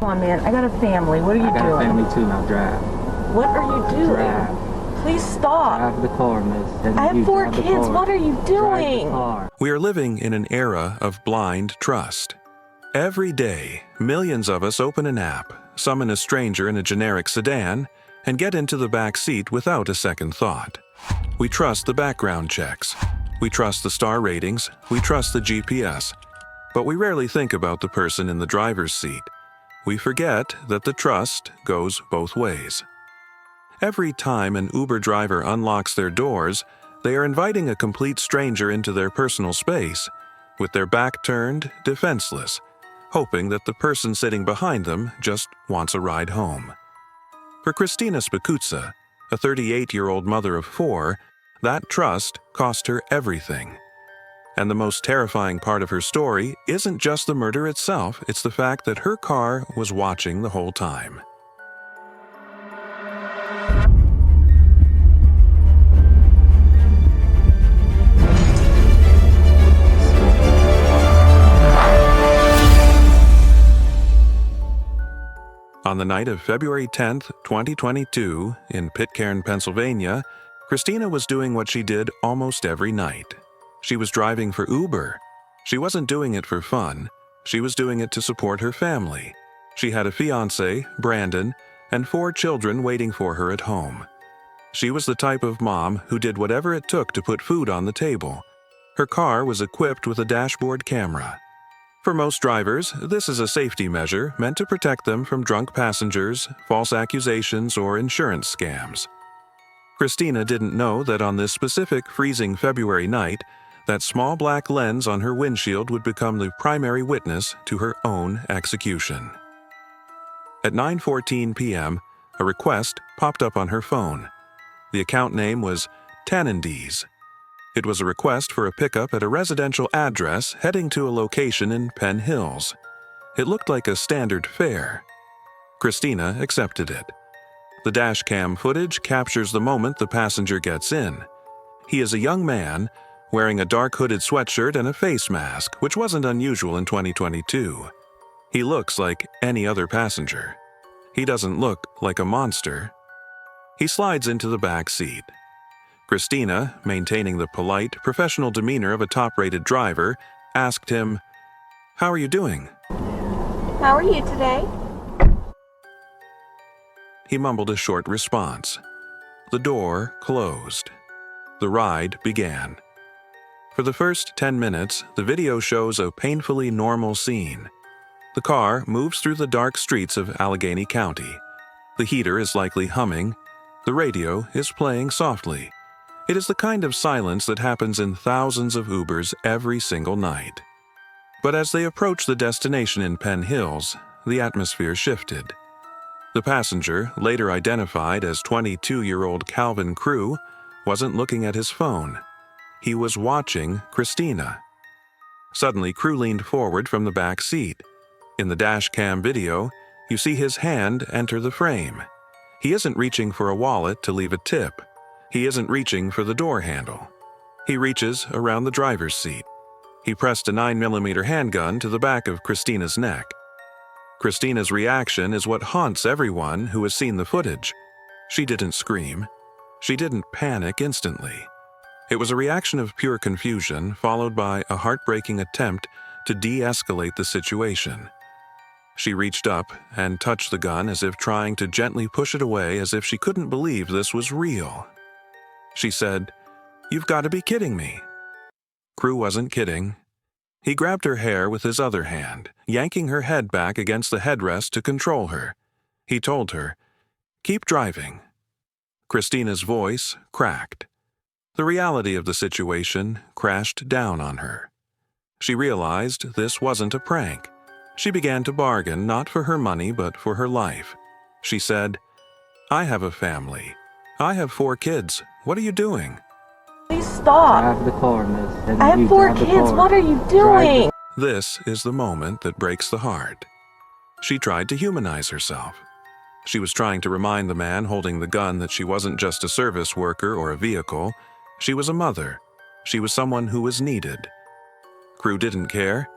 Come on, man. I got a family. What are you doing? I got a family too, now drive. What are you doing? Drive. Please stop. Drive the car, miss. I have 4 kids. What are you doing? Drive the car. We are living in an era of blind trust. Every day, millions of us open an app, summon a stranger in a generic sedan, and get into the back seat without a second thought. We trust the background checks. We trust the star ratings. We trust the GPS. But we rarely think about the person in the driver's seat. We forget that the trust goes both ways. Every time an Uber driver unlocks their doors, they are inviting a complete stranger into their personal space, with their back turned, defenseless, hoping that the person sitting behind them just wants a ride home. For Christina Spicuzza, a 38-year-old mother of 4, that trust cost her everything. And the most terrifying part of her story isn't just the murder itself, it's the fact that her car was watching the whole time. On the night of February 10, 2022, in Pitcairn, Pennsylvania, Christina was doing what she did almost every night. She was driving for Uber. She wasn't doing it for fun. She was doing it to support her family. She had a fiancé, Brandon, and 4 children waiting for her at home. She was the type of mom who did whatever it took to put food on the table. Her car was equipped with a dashboard camera. For most drivers, this is a safety measure meant to protect them from drunk passengers, false accusations, or insurance scams. Christina didn't know that on this specific freezing February night, that small black lens on her windshield would become the primary witness to her own execution. At 9:14 p.m., a request popped up on her phone. The account name was Tannendies. It was a request for a pickup at a residential address heading to a location in Penn Hills. It looked like a standard fare. Christina accepted it. The dashcam footage captures the moment the passenger gets in. He is a young man wearing a dark hooded sweatshirt and a face mask, which wasn't unusual in 2022. He looks like any other passenger. He doesn't look like a monster. He slides into the back seat. Christina, maintaining the polite, professional demeanor of a top-rated driver, asked him, "How are you doing?" How are you today? He mumbled a short response. The door closed. The ride began. For the first 10 minutes, the video shows a painfully normal scene. The car moves through the dark streets of Allegheny County. The heater is likely humming. The radio is playing softly. It is the kind of silence that happens in thousands of Ubers every single night. But as they approach the destination in Penn Hills, the atmosphere shifted. The passenger, later identified as 22-year-old Calvin Crew, wasn't looking at his phone. He was watching Christina. Suddenly, Crew leaned forward from the back seat. In the dashcam video, you see his hand enter the frame. He isn't reaching for a wallet to leave a tip. He isn't reaching for the door handle. He reaches around the driver's seat. He pressed a 9mm handgun to the back of Christina's neck. Christina's reaction is what haunts everyone who has seen the footage. She didn't scream. She didn't panic instantly. It was a reaction of pure confusion, followed by a heartbreaking attempt to de-escalate the situation. She reached up and touched the gun as if trying to gently push it away, as if she couldn't believe this was real. She said, "You've got to be kidding me." Crew wasn't kidding. He grabbed her hair with his other hand, yanking her head back against the headrest to control her. He told her, "Keep driving." Christina's voice cracked. The reality of the situation crashed down on her. She realized this wasn't a prank. She began to bargain, not for her money, but for her life. She said, "I have a family. I have 4 kids. What are you doing?" Please stop. Drive the car, miss. I have 4 kids. What are you doing? This is the moment that breaks the heart. She tried to humanize herself. She was trying to remind the man holding the gun that she wasn't just a service worker or a vehicle. She was a mother. She was someone who was needed. Crew didn't care.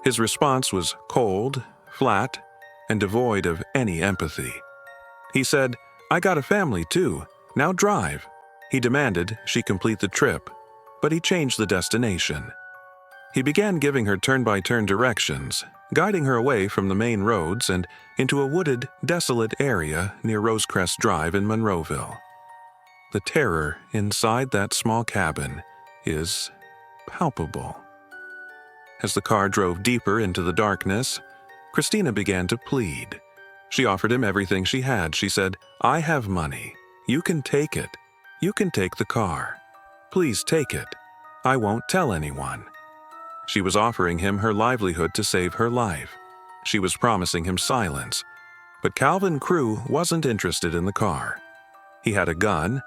His response was cold, flat, and devoid of any empathy. He said, "I got a family too. Now drive." He demanded she complete the trip, but he changed the destination. He began giving her turn-by-turn directions, guiding her away from the main roads and into a wooded, desolate area near Rosecrest Drive in Monroeville. The terror inside that small cabin is palpable. As the car drove deeper into the darkness, Christina began to plead. She offered him everything she had. She said, "I have money. You can take it. You can take the car. Please take it. I won't tell anyone." She was offering him her livelihood to save her life. She was promising him silence. But Calvin Crew wasn't interested in the car. He had a gun,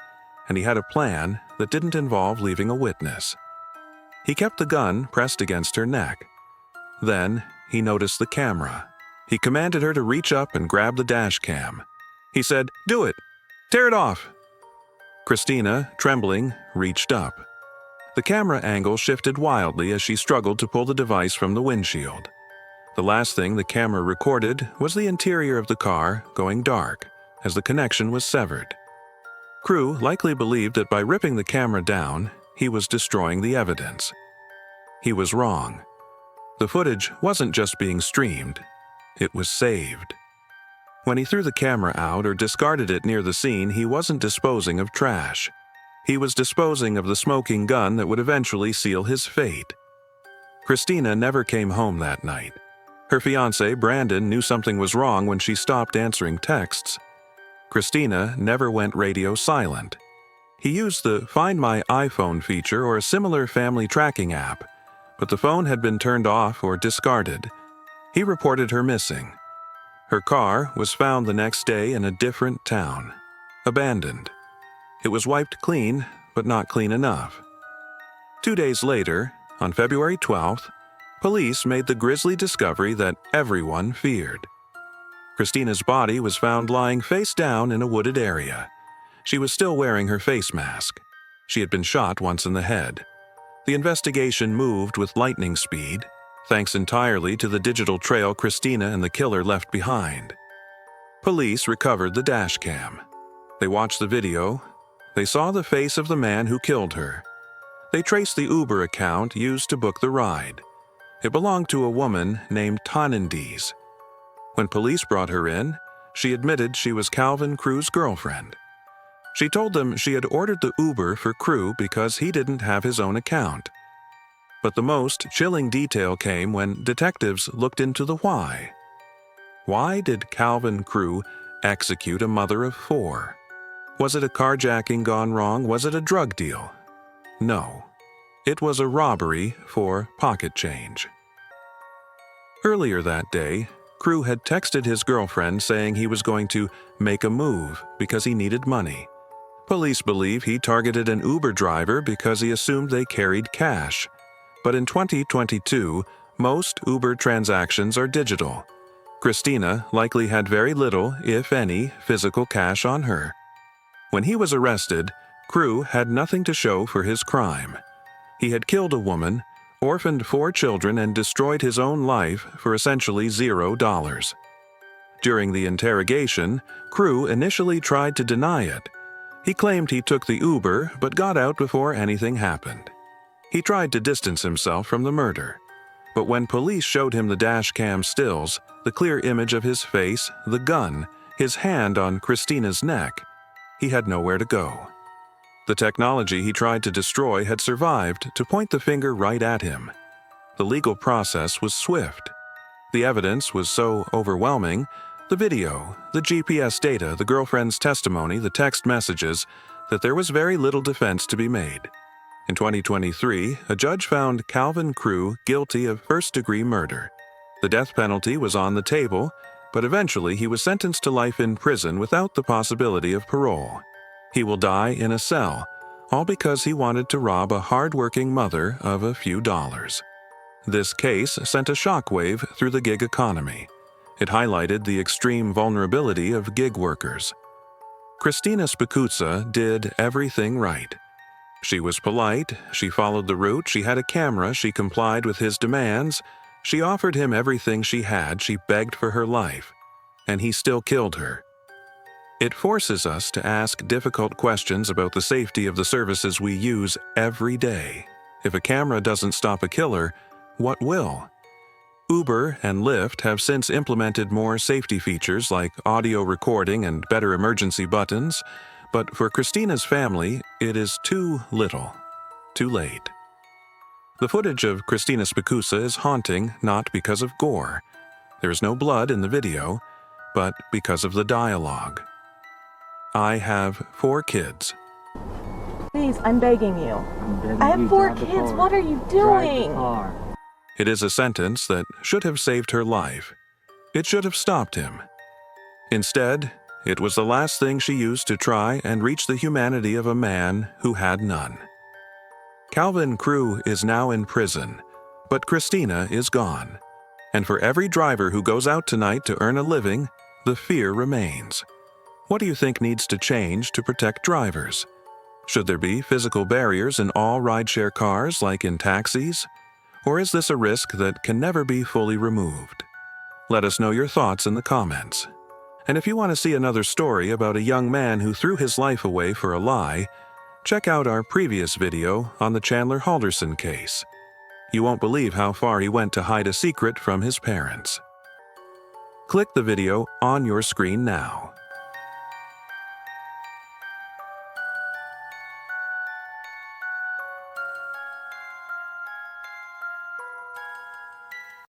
and he had a plan that didn't involve leaving a witness. He kept the gun pressed against her neck. Then he noticed the camera. He commanded her to reach up and grab the dash cam. He said, "Do it! Tear it off!" Christina, trembling, reached up. The camera angle shifted wildly as she struggled to pull the device from the windshield. The last thing the camera recorded was the interior of the car going dark as the connection was severed. Crew likely believed that by ripping the camera down, he was destroying the evidence. He was wrong. The footage wasn't just being streamed, it was saved. When he threw the camera out or discarded it near the scene, he wasn't disposing of trash. He was disposing of the smoking gun that would eventually seal his fate. Christina never came home that night. Her fiancé, Brandon, knew something was wrong when she stopped answering texts. Christina never went radio silent. He used the Find My iPhone feature or a similar family tracking app, but the phone had been turned off or discarded. He reported her missing. Her car was found the next day in a different town, abandoned. It was wiped clean, but not clean enough. 2 days later, on February 12th, police made the grisly discovery that everyone feared. Christina's body was found lying face down in a wooded area. She was still wearing her face mask. She had been shot once in the head. The investigation moved with lightning speed, thanks entirely to the digital trail Christina and the killer left behind. Police recovered the dashcam. They watched the video. They saw the face of the man who killed her. They traced the Uber account used to book the ride. It belonged to a woman named Tonendies. When police brought her in, she admitted she was Calvin Crew's girlfriend. She told them she had ordered the Uber for Crew because he didn't have his own account. But the most chilling detail came when detectives looked into the why. Why did Calvin Crew execute a mother of 4? Was it a carjacking gone wrong? Was it a drug deal? No. It was a robbery for pocket change. Earlier that day, Crew had texted his girlfriend saying he was going to make a move because he needed money. Police believe he targeted an Uber driver because he assumed they carried cash. But in 2022, most Uber transactions are digital. Christina likely had very little, if any, physical cash on her. When he was arrested, Crew had nothing to show for his crime. He had killed a woman, orphaned 4 children, and destroyed his own life for essentially $0. During the interrogation, Crew initially tried to deny it. He claimed he took the Uber but got out before anything happened. He tried to distance himself from the murder. But when police showed him the dash cam stills, the clear image of his face, the gun, his hand on Christina's neck, he had nowhere to go. The technology he tried to destroy had survived to point the finger right at him. The legal process was swift. The evidence was so overwhelming, the video, the GPS data, the girlfriend's testimony, the text messages, that there was very little defense to be made. In 2023, a judge found Calvin Crew guilty of first-degree murder. The death penalty was on the table, but eventually he was sentenced to life in prison without the possibility of parole. He will die in a cell, all because he wanted to rob a hard-working mother of a few dollars. This case sent a shockwave through the gig economy. It highlighted the extreme vulnerability of gig workers. Christina Spicuzza did everything right. She was polite, she followed the route, she had a camera, she complied with his demands, she offered him everything she had, she begged for her life. and he still killed her. It forces us to ask difficult questions about the safety of the services we use every day. If a camera doesn't stop a killer, what will? Uber and Lyft have since implemented more safety features like audio recording and better emergency buttons, but for Christina's family, it is too little, too late. The footage of Christina Spicuzza is haunting not because of gore. There is no blood in the video, but because of the dialogue. I have 4 kids. Please, I'm begging you. I'm begging I have you, 4 drive the kids. car. What are you Drive the doing? car. It is a sentence that should have saved her life. It should have stopped him. Instead, it was the last thing she used to try and reach the humanity of a man who had none. Calvin Crew is now in prison, but Christina is gone. And for every driver who goes out tonight to earn a living, the fear remains. What do you think needs to change to protect drivers? Should there be physical barriers in all rideshare cars like in taxis? Or is this a risk that can never be fully removed? Let us know your thoughts in the comments. And if you want to see another story about a young man who threw his life away for a lie, check out our previous video on the Chandler Halderson case. You won't believe how far he went to hide a secret from his parents. Click the video on your screen now.